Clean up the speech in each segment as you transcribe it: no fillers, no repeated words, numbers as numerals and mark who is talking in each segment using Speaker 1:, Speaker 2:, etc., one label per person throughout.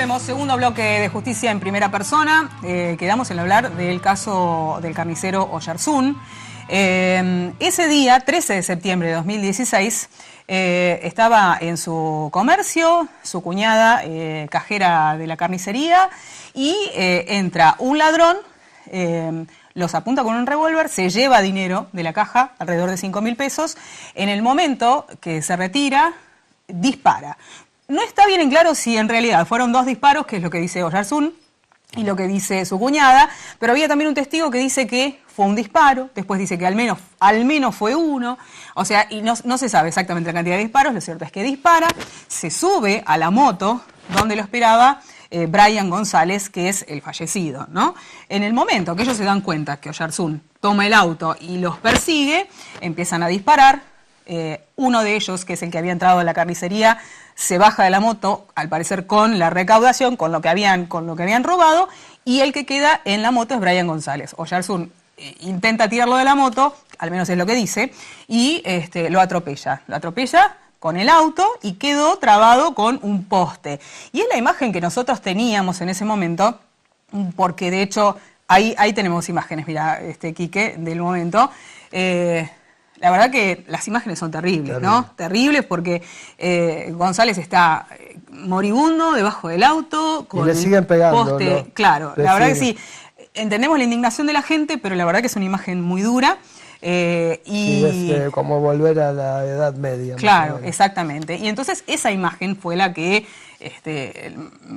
Speaker 1: volvemos. Segundo bloque de Justicia en Primera Persona. Quedamos en hablar del caso del carnicero Oyarzún. Ese día, 13 de septiembre de 2016, estaba en su comercio, su cuñada, cajera de la carnicería, y entra un ladrón, los apunta con un revólver, se lleva dinero de la caja, alrededor de 5.000 pesos. En el momento que se retira, dispara. No está bien en claro si en realidad fueron 2 disparos, que es lo que dice Oyarzún y lo que dice su cuñada, pero había también un testigo que dice que fue un disparo, después dice que al menos fue uno, o sea, y no se sabe exactamente la cantidad de disparos. Lo cierto es que dispara, se sube a la moto donde lo esperaba Brian González, que es el fallecido, ¿no? En el momento que ellos se dan cuenta que Oyarzún toma el auto y los persigue, empiezan a disparar. Uno de ellos, que es el que había entrado a la carnicería, se baja de la moto, al parecer con la recaudación, con lo que habían robado, y el que queda en la moto es Brian González. Oyarzún intenta tirarlo de la moto, al menos es lo que dice, y lo atropella. Lo atropella con el auto y quedó trabado con un poste. Y es la imagen que nosotros teníamos en ese momento, porque de hecho ahí tenemos imágenes, mira, Quique, del momento. La verdad que las imágenes son terribles, ¿no? Terribles porque González está moribundo debajo del auto, con
Speaker 2: y le siguen pegando,
Speaker 1: poste.
Speaker 2: ¿no?
Speaker 1: Claro, la verdad que sí. Entendemos la indignación de la gente, pero la verdad que es una imagen muy dura.
Speaker 2: Sí, es como volver a la Edad Media.
Speaker 1: Claro, exactamente. Y entonces esa imagen fue la que,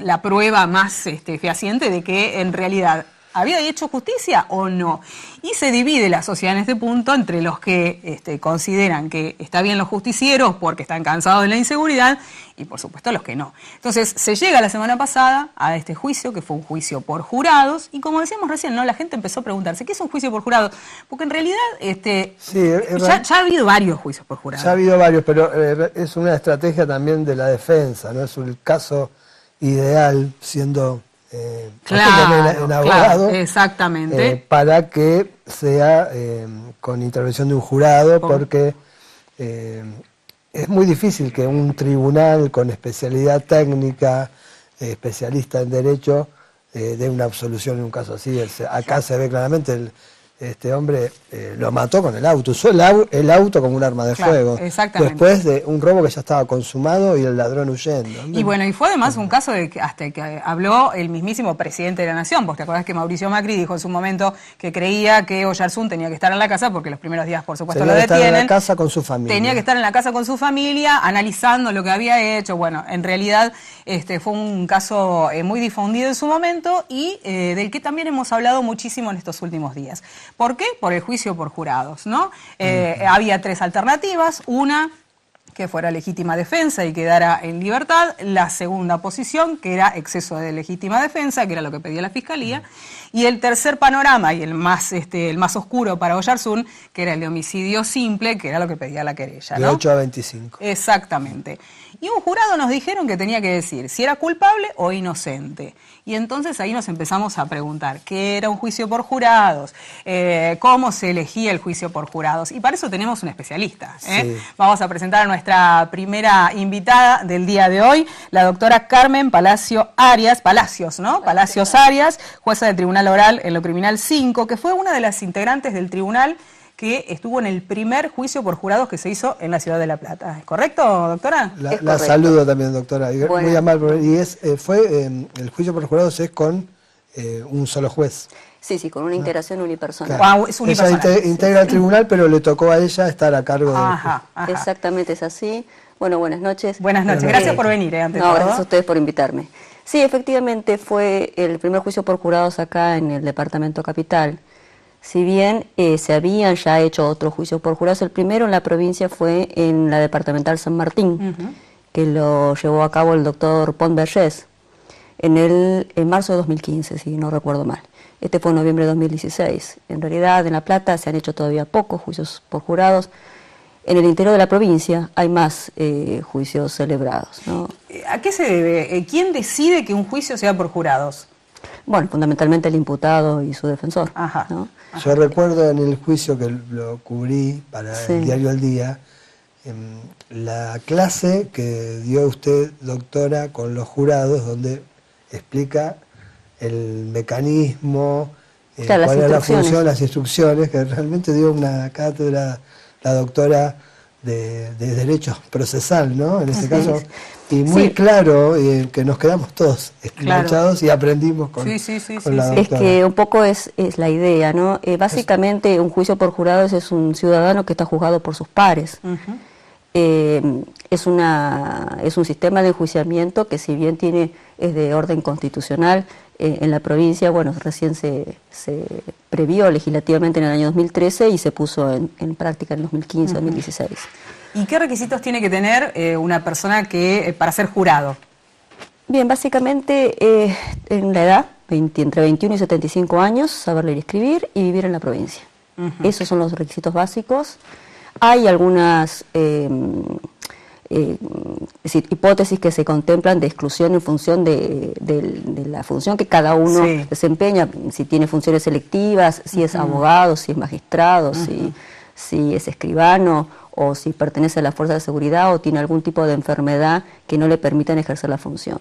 Speaker 1: la prueba más fehaciente de que en realidad ¿había hecho justicia o no? Y se divide la sociedad en este punto entre los que consideran que está bien los justicieros porque están cansados de la inseguridad y por supuesto los que no. Entonces se llega la semana pasada a este juicio, que fue un juicio por jurados, y como decíamos recién, ¿no? La gente empezó a preguntarse, ¿qué es un juicio por jurados? Porque en realidad ya ha habido varios juicios por jurados.
Speaker 2: Ya ha habido varios, pero es una estrategia también de la defensa, ¿no? Es un caso ideal, siendo...
Speaker 1: claro,
Speaker 2: en abogado,
Speaker 1: exactamente.
Speaker 2: Para que sea con intervención de un jurado, porque es muy difícil que un tribunal con especialidad técnica, especialista en derecho, dé una absolución en un caso así. Acá se ve claramente este hombre lo mató con el auto, usó el auto como un arma de fuego.
Speaker 1: Exactamente.
Speaker 2: Después de un robo que ya estaba consumado y el ladrón huyendo.
Speaker 1: Y bueno, y fue además un caso de que hasta que habló el mismísimo presidente de la Nación. Vos te acordás que Mauricio Macri dijo en su momento que creía que Oyarzún tenía que estar en la casa, porque los primeros días, por supuesto, lo detienen.
Speaker 2: Tenía que estar en la casa con su familia.
Speaker 1: Tenía que estar en la casa con su familia, analizando lo que había hecho. Bueno, en realidad fue un caso muy difundido en su momento y del que también hemos hablado muchísimo en estos últimos días. ¿Por qué? Por el juicio por jurados, ¿no? Había 3 alternativas. Una, que fuera legítima defensa y quedara en libertad. La segunda posición, que era exceso de legítima defensa, que era lo que pedía la Fiscalía. Y el tercer panorama, y el más oscuro para Oyarzún, que era el de homicidio simple, que era lo que pedía la querella, ¿no?
Speaker 2: De 8 a 25.
Speaker 1: Exactamente. Y un jurado nos dijeron que tenía que decir si era culpable o inocente. Y entonces ahí nos empezamos a preguntar qué era un juicio por jurados, cómo se elegía el juicio por jurados. Y para eso tenemos un especialista.
Speaker 2: Sí.
Speaker 1: Vamos a presentar a nuestra primera invitada del día de hoy, la doctora Carmen Palacios Arias, jueza del Tribunal Oral en lo Criminal 5, que fue una de las integrantes del tribunal que estuvo en el primer juicio por jurados que se hizo en la ciudad de La Plata. ¿Es correcto, doctora?
Speaker 2: La saludo también, doctora. Bueno. Muy amable. Y el juicio por jurados es con un solo juez.
Speaker 3: Sí, con una integración unipersonal.
Speaker 2: Claro. Es unipersonal. Ella integra el tribunal, pero le tocó a ella estar a cargo de...
Speaker 3: Exactamente, es así. Bueno, buenas noches.
Speaker 1: Buenas noches. Gracias por venir, antes de todo.
Speaker 3: Gracias a ustedes por invitarme. Sí, efectivamente fue el primer juicio por jurados acá en el departamento capital. Si bien se habían ya hecho otros juicios por jurados, el primero en la provincia fue en la departamental San Martín, que lo llevó a cabo el doctor Pont Vergés en marzo de 2015, si no recuerdo mal. Este fue en noviembre de 2016. En realidad, en La Plata se han hecho todavía pocos juicios por jurados. En el interior de la provincia hay más juicios celebrados, ¿no?
Speaker 1: ¿A qué se debe? ¿Quién decide que un juicio sea por jurados?
Speaker 3: Bueno, fundamentalmente el imputado y su defensor, ¿no?
Speaker 2: Yo recuerdo en el juicio que lo cubrí para el diario El Día, la clase que dio usted, doctora, con los jurados, donde explica el mecanismo,
Speaker 3: claro,
Speaker 2: cuál es la función, las instrucciones, que realmente dio una cátedra la doctora de Derecho Procesal, ¿no? En este caso, y muy claro, que nos quedamos todos enganchados y aprendimos con la doctora.
Speaker 3: Es que un poco es la idea, ¿no? Básicamente un juicio por jurados es un ciudadano que está juzgado por sus pares. Es un sistema de enjuiciamiento que, si bien es de orden constitucional, en la provincia, bueno, recién se previó legislativamente en el año 2013 y se puso en práctica en 2015, 2016.
Speaker 1: ¿Y qué requisitos tiene que tener una persona para ser jurado?
Speaker 3: Bien, básicamente en la edad, entre 21 y 75 años, saber leer y escribir y vivir en la provincia. Esos son los requisitos básicos. Hay algunas hipótesis que se contemplan de exclusión en función de la función que cada uno desempeña, si tiene funciones selectivas, si es abogado, si es magistrado, si es escribano, o si pertenece a la fuerza de seguridad o tiene algún tipo de enfermedad que no le permitan ejercer la función.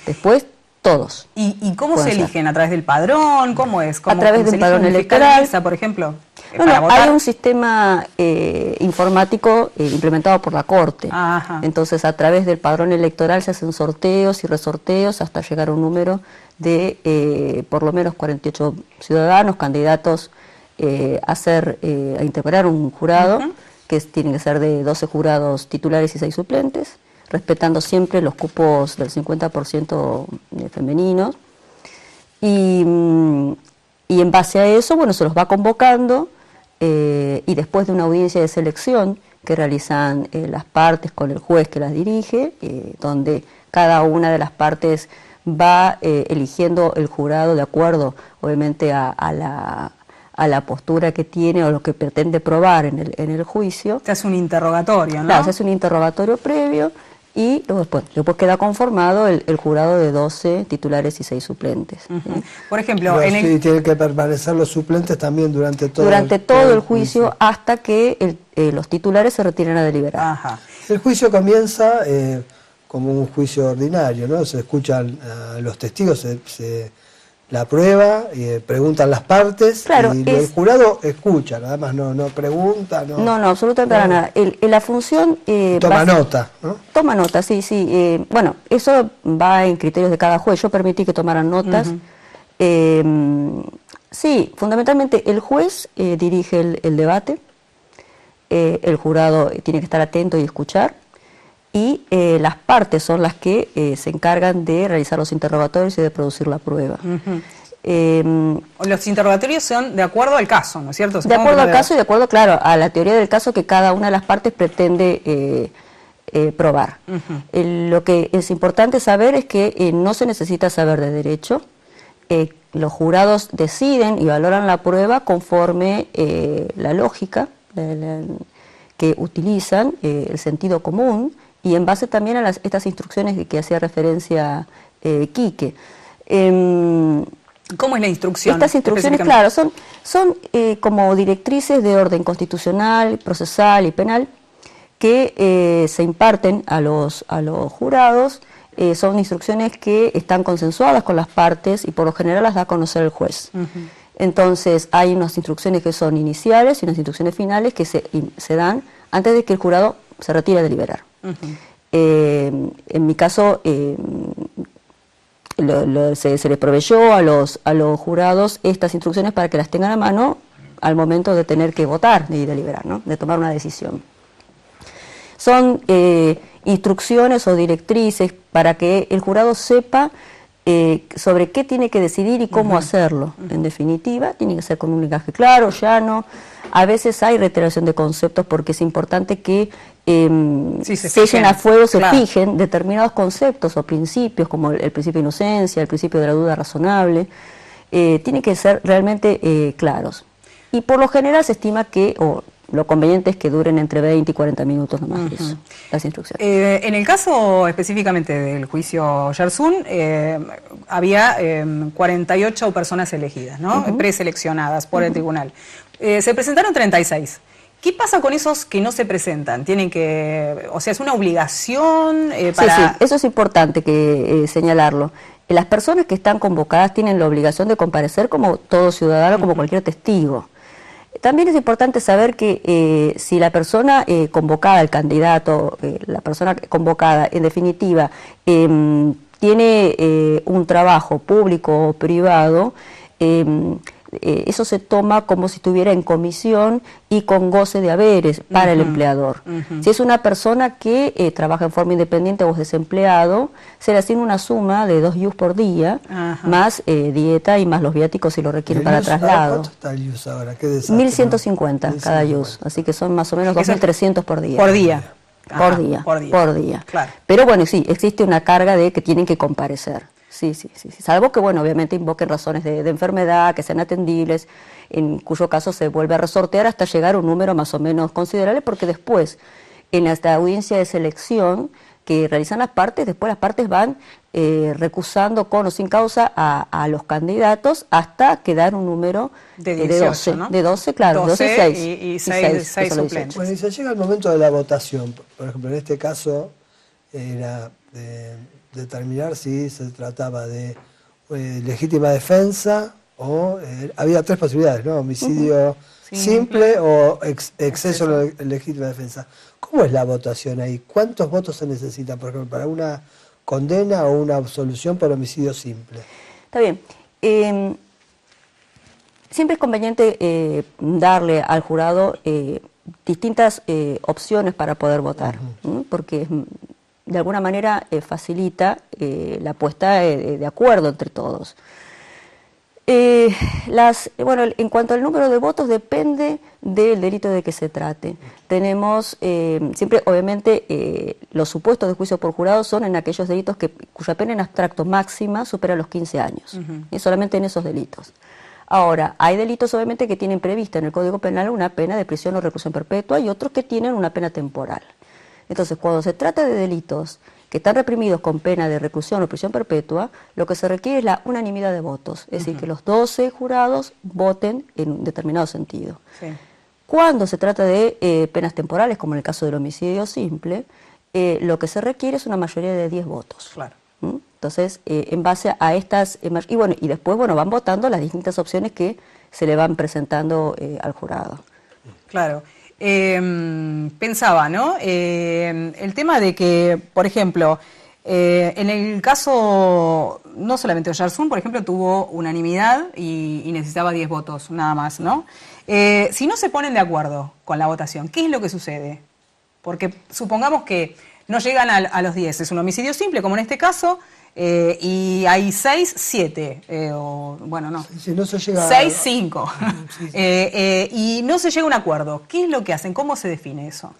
Speaker 3: Después, todos.
Speaker 1: ¿Y cómo se eligen? ¿A través del padrón? ¿Cómo es?
Speaker 3: A través del padrón electoral.
Speaker 1: Por ejemplo,
Speaker 3: hay un sistema informático implementado por la Corte. Entonces, a través del padrón electoral se hacen sorteos y resorteos hasta llegar a un número de por lo menos 48 ciudadanos, candidatos a integrar un jurado, que tienen que ser de 12 jurados titulares y 6 suplentes, respetando siempre los cupos del 50% femeninos. Y en base a eso, bueno, se los va convocando y después de una audiencia de selección que realizan las partes con el juez que las dirige, donde cada una de las partes va eligiendo el jurado de acuerdo, obviamente, a la postura que tiene o lo que pretende probar en el juicio.
Speaker 1: Se hace un interrogatorio, ¿no?
Speaker 3: Claro, se hace un interrogatorio previo y después queda conformado el jurado de 12 titulares y 6 suplentes.
Speaker 1: Por ejemplo,
Speaker 2: tienen que permanecer los suplentes también durante todo
Speaker 3: el juicio hasta que los titulares se retiren a deliberar.
Speaker 2: El juicio comienza como un juicio ordinario, ¿no? Se escuchan a los testigos, la prueba, preguntan las partes,
Speaker 3: claro,
Speaker 2: y el jurado escucha, nada más no pregunta. No,
Speaker 3: absolutamente nada. La función...
Speaker 2: toma nota, ¿no?
Speaker 3: Toma nota, sí. Bueno, eso va en criterios de cada juez. Yo permití que tomaran notas. Sí, fundamentalmente el juez dirige el debate, el jurado tiene que estar atento y escuchar, y las partes son las que se encargan de realizar los interrogatorios y de producir la prueba.
Speaker 1: Los interrogatorios son de acuerdo al caso, ¿no es cierto?
Speaker 3: De acuerdo al caso y de acuerdo, claro, a la teoría del caso que cada una de las partes pretende probar. Lo que es importante saber es que no se necesita saber de derecho. Los jurados deciden y valoran la prueba conforme la lógica que utilizan, el sentido común, y en base también a estas instrucciones que hacía referencia Quique.
Speaker 1: ¿Cómo es la instrucción?
Speaker 3: Estas instrucciones, claro, son como directrices de orden constitucional, procesal y penal que se imparten a los jurados. Son instrucciones que están consensuadas con las partes y por lo general las da a conocer el juez. Entonces hay unas instrucciones que son iniciales y unas instrucciones finales que se dan antes de que el jurado se retire a deliberar. En mi caso, se les proveyó a los jurados estas instrucciones para que las tengan a mano al momento de tener que votar y deliberar, ¿no? De tomar una decisión. Son instrucciones o directrices para que el jurado sepa sobre qué tiene que decidir y cómo hacerlo. En definitiva, tiene que ser con un lenguaje claro, llano. A veces hay reiteración de conceptos porque es importante que se echen a fuego, se fijen determinados conceptos o principios, como el principio de inocencia, el principio de la duda razonable. Tienen que ser realmente claros. Y por lo general se estima que, lo conveniente es que duren entre 20 y 40 minutos nomás eso, las instrucciones.
Speaker 1: En el caso específicamente del juicio Oyarzún, había 48 personas elegidas, ¿no? Preseleccionadas por el tribunal. Se presentaron 36. ¿Qué pasa con esos que no se presentan? Tienen que, o sea, es una obligación para...
Speaker 3: Sí, eso es importante que señalarlo. Las personas que están convocadas tienen la obligación de comparecer como todo ciudadano, como cualquier testigo. También es importante saber que si la persona convocada, el candidato, la persona convocada, en definitiva, tiene un trabajo público o privado, eso se toma como si estuviera en comisión y con goce de haberes para el empleador. Si es una persona que trabaja en forma independiente o es desempleado, se le asigna una suma de 2 IUs por día, más dieta y más los viáticos si lo requieren para traslado.
Speaker 2: ¿Cuánto está el IUs ahora? ¿Qué desastre,
Speaker 3: 1.150 cada IUs, así que son más o menos 2.300 por día.
Speaker 1: Por día.
Speaker 3: Por día.
Speaker 1: Claro.
Speaker 3: Pero bueno, sí, existe una carga de que tienen que comparecer. Sí. Salvo que, bueno, obviamente invoquen razones de enfermedad, que sean atendibles, en cuyo caso se vuelve a resortear hasta llegar a un número más o menos considerable, porque después, en esta audiencia de selección que realizan las partes, después las partes van recusando con o sin causa a los candidatos hasta quedar un número
Speaker 1: de 18,
Speaker 3: 12,
Speaker 1: ¿no?
Speaker 3: De 12, claro, 12
Speaker 1: y 6 suplentes.
Speaker 2: Bueno, y se llega el momento de la votación. Por ejemplo, en este caso era determinar si se trataba de legítima defensa o había 3 posibilidades, ¿no? Homicidio simple o exceso de legítima defensa. ¿Cómo es la votación ahí? ¿Cuántos votos se necesitan, por ejemplo, para una condena o una absolución por homicidio simple?
Speaker 3: Está bien. Siempre es conveniente darle al jurado distintas opciones para poder votar, porque de alguna manera facilita la puesta de acuerdo entre todos. Bueno, en cuanto al número de votos depende del delito de que se trate. Tenemos siempre, obviamente, los supuestos de juicio por jurado son en aquellos delitos cuya pena en abstracto máxima supera los 15 años, y solamente en esos delitos. Ahora, hay delitos obviamente que tienen prevista en el Código Penal una pena de prisión o reclusión perpetua y otros que tienen una pena temporal. Entonces, cuando se trata de delitos que están reprimidos con pena de reclusión o prisión perpetua, lo que se requiere es la unanimidad de votos, es decir, que los 12 jurados voten en un determinado sentido. Sí. Cuando se trata de penas temporales, como en el caso del homicidio simple, lo que se requiere es una mayoría de 10 votos.
Speaker 1: Claro.
Speaker 3: Entonces, en base a estas... y después, bueno, van votando las distintas opciones que se le van presentando al jurado.
Speaker 1: Claro. Pensaba, ¿no? El tema de que, por ejemplo, en el caso, no solamente Oyarzún, por ejemplo, tuvo unanimidad y necesitaba 10 votos, nada más, ¿no? Si no se ponen de acuerdo con la votación, ¿qué es lo que sucede? Porque supongamos que no llegan a los 10, es un homicidio simple, como en este caso, y hay 6, 7, o bueno, no,
Speaker 2: si no se llega
Speaker 1: 6, 5, y no se llega a un acuerdo. ¿Qué es lo que hacen? ¿Cómo se define eso?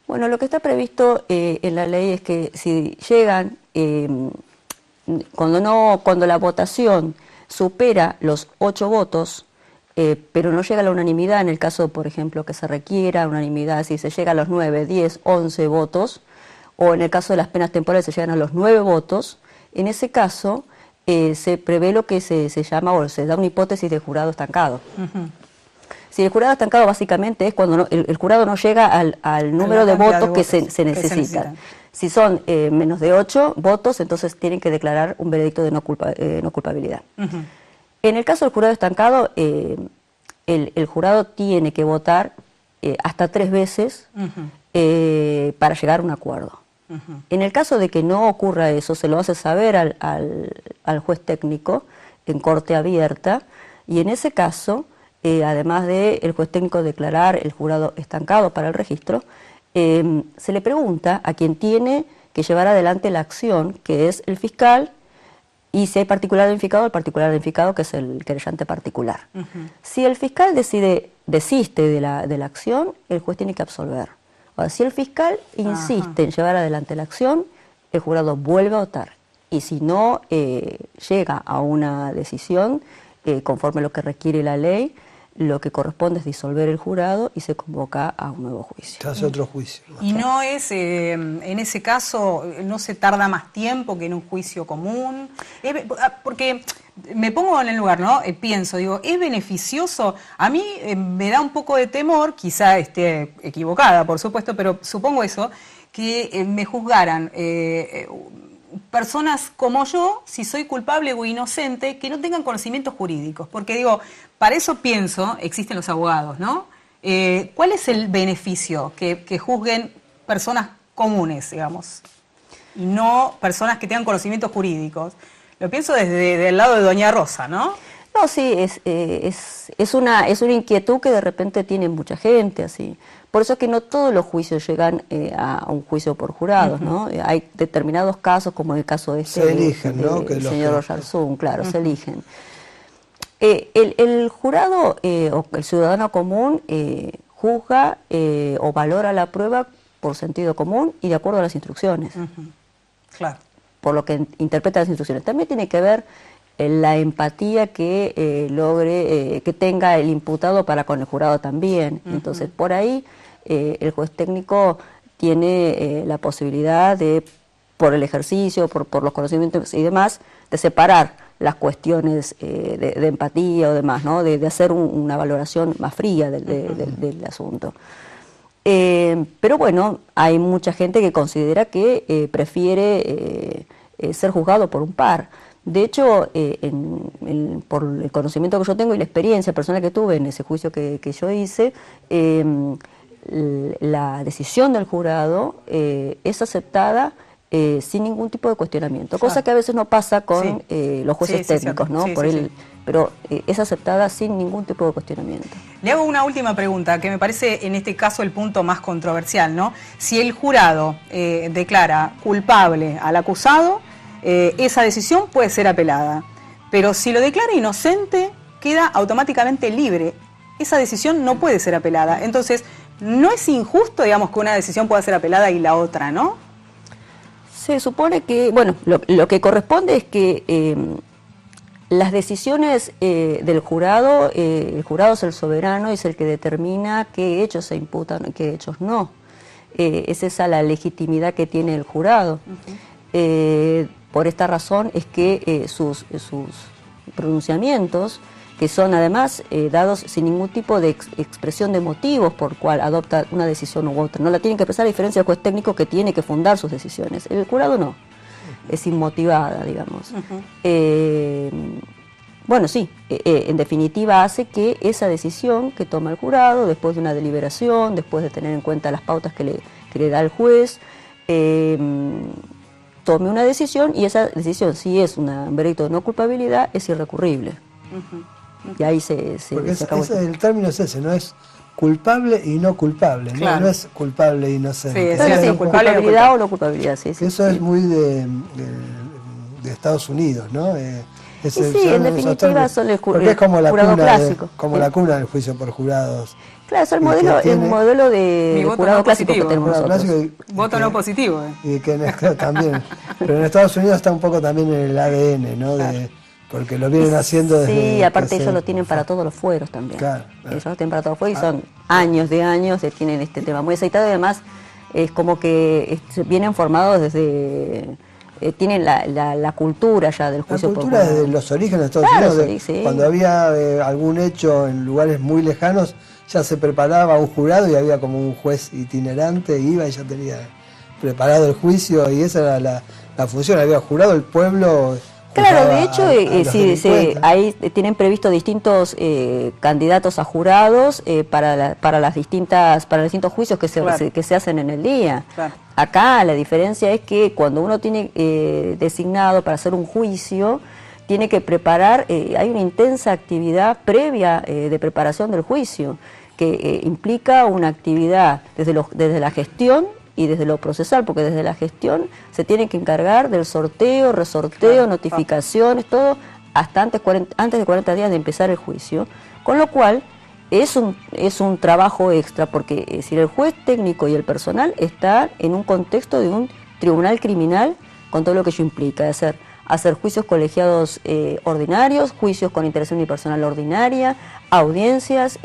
Speaker 3: Bueno, lo que está previsto en la ley es que si llegan, cuando la votación supera los 8 votos, pero no llega a la unanimidad, en el caso, por ejemplo, que se requiera unanimidad, si se llega a los 9, 10, 11 votos, o en el caso de las penas temporales se llegan a los 9 votos, en ese caso se prevé lo que se llama, o se da una hipótesis de jurado estancado. Si el jurado estancado básicamente es cuando el jurado no llega al número de votos que se necesitan. Si son menos de 8 votos, entonces tienen que declarar un veredicto de no culpabilidad. En el caso del jurado estancado, el jurado tiene que votar hasta 3 veces para llegar a un acuerdo. En el caso de que no ocurra eso, se lo hace saber al juez técnico en corte abierta, y en ese caso, además de el juez técnico declarar el jurado estancado para el registro, se le pregunta a quien tiene que llevar adelante la acción, que es el fiscal, y si hay particular identificado, el particular identificado, que es el querellante particular. Si el fiscal desiste de la acción, el juez tiene que absolver. Ahora, si el fiscal insiste en llevar adelante la acción, el jurado vuelve a votar. Y si no llega a una decisión conforme a lo que requiere la ley, lo que corresponde es disolver el jurado y se convoca a un nuevo juicio.
Speaker 2: Se hace otro juicio.
Speaker 1: Y no es, en ese caso, no se tarda más tiempo que en un juicio común. Porque me pongo en el lugar, ¿no? Pienso, digo, ¿es beneficioso? A mí me da un poco de temor, quizá esté equivocada, por supuesto, pero supongo eso, que me juzgaran personas como yo, si soy culpable o inocente, que no tengan conocimientos jurídicos. Porque digo, para eso pienso, existen los abogados, ¿no? ¿Cuál es el beneficio que juzguen personas comunes, digamos, y no personas que tengan conocimientos jurídicos? Lo pienso desde el lado de doña Rosa, ¿no?
Speaker 3: No, sí, es una inquietud que de repente tiene mucha gente, así. Por eso es que no todos los juicios llegan a un juicio por jurados, ¿no? Hay determinados casos, como el caso de
Speaker 2: se eligen, ¿no?
Speaker 3: del señor Oyarzún, claro, se eligen. El jurado o el ciudadano común juzga o valora la prueba por sentido común y de acuerdo a las instrucciones.
Speaker 1: Claro.
Speaker 3: Por lo que interpreta las instrucciones. También tiene que ver la empatía que logre, que tenga el imputado para con el jurado también. Entonces, por ahí el juez técnico tiene la posibilidad de, por el ejercicio, por los conocimientos y demás, de separar las cuestiones de empatía o demás, ¿no? De hacer una valoración más fría del asunto. Pero bueno, hay mucha gente que considera que prefiere ser juzgado por un par. De hecho, por el conocimiento que yo tengo y la experiencia personal que tuve en ese juicio que yo hice, la decisión del jurado es aceptada sin ningún tipo de cuestionamiento, cosa que a veces no pasa con los jueces técnicos, ¿no? Pero es aceptada sin ningún tipo de cuestionamiento.
Speaker 1: Le hago una última pregunta, que me parece en este caso el punto más controversial, ¿no? Si el jurado declara culpable al acusado, esa decisión puede ser apelada, pero si lo declara inocente, queda automáticamente libre. Esa decisión no puede ser apelada. Entonces, no es injusto, digamos, que una decisión pueda ser apelada y la otra, ¿no?
Speaker 3: Se supone que, bueno, lo que corresponde es que las decisiones del jurado, el jurado es el soberano y es el que determina qué hechos se imputan y qué hechos no. Es esa la legitimidad que tiene el jurado. Por esta razón es que sus pronunciamientos, que son además dados sin ningún tipo de expresión de motivos por cual adopta una decisión u otra, no la tienen que expresar, a diferencia del juez técnico que tiene que fundar sus decisiones. El jurado no, es inmotivada, digamos. Bueno, sí, en definitiva hace que esa decisión que toma el jurado, después de una deliberación, después de tener en cuenta las pautas que le da el juez, tome una decisión, y esa decisión, si es un veredicto de no culpabilidad, es irrecurrible. Y ahí se acabó.
Speaker 2: El término es ese, no es culpable y no culpable,
Speaker 1: claro.
Speaker 2: No es culpable e inocente.
Speaker 3: Culpabilidad o no culpabilidad, sí.
Speaker 2: Eso es muy de Estados Unidos, ¿no?
Speaker 3: En definitiva son el
Speaker 2: porque es como
Speaker 3: jurado clásico.
Speaker 2: Como la cuna del juicio por jurados.
Speaker 3: Claro, es el modelo de jurado no clásico que tenemos nosotros.
Speaker 1: Voto no positivo.
Speaker 2: Y que también. Pero en Estados Unidos está un poco también en el ADN, ¿no? Porque lo vienen haciendo desde...
Speaker 3: Sí, aparte ellos lo tienen para todos los fueros también. Claro. Ellos lo tienen para todos los fueros y son años tienen este tema muy aceitado, y además es como que vienen formados desde... tienen la cultura ya del juicio por jurado.
Speaker 2: La cultura desde los orígenes de Estados Unidos. Sí. Cuando había algún hecho en lugares muy lejanos, ya se preparaba un jurado y había como un juez itinerante, iba y ya tenía preparado el juicio, y esa era la función. Había jurado el pueblo.
Speaker 3: Claro, de hecho, ahí tienen previsto distintos candidatos a jurados para los distintos juicios que se hacen en el día. Claro. Acá la diferencia es que cuando uno tiene designado para hacer un juicio, tiene que preparar, hay una intensa actividad previa de preparación del juicio, que implica una actividad desde la gestión y desde lo procesal, porque desde la gestión se tiene que encargar del sorteo, resorteo, notificaciones, todo, hasta antes de 40 días de empezar el juicio, con lo cual es un trabajo extra, porque es decir, el juez técnico y el personal están en un contexto de un tribunal criminal, con todo lo que ello implica, de hacer juicios colegiados ordinarios, juicios con interacción unipersonal ordinaria, audiencias,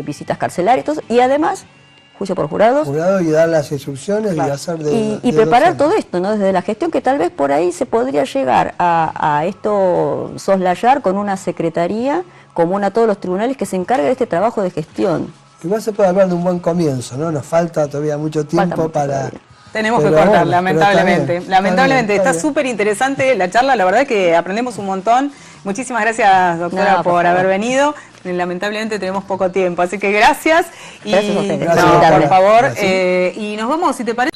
Speaker 3: visitas carcelarias, y además juicio por jurados.
Speaker 2: Y dar las instrucciones y hacer
Speaker 3: Y preparar todo esto, ¿no? Desde la gestión, que tal vez por ahí se podría llegar a esto soslayar con una secretaría común a todos los tribunales que se encargue de este trabajo de gestión.
Speaker 2: Igual se puede hablar de un buen comienzo, ¿no? Nos falta todavía mucho tiempo para...
Speaker 1: Tenemos que cortar, lamentablemente. Lamentablemente, está súper interesante la charla, la verdad es que aprendemos un montón. Muchísimas gracias, doctora, por haber venido. Lamentablemente tenemos poco tiempo, así que gracias.
Speaker 3: Gracias a ustedes.
Speaker 1: Por favor, y nos vamos, si te parece.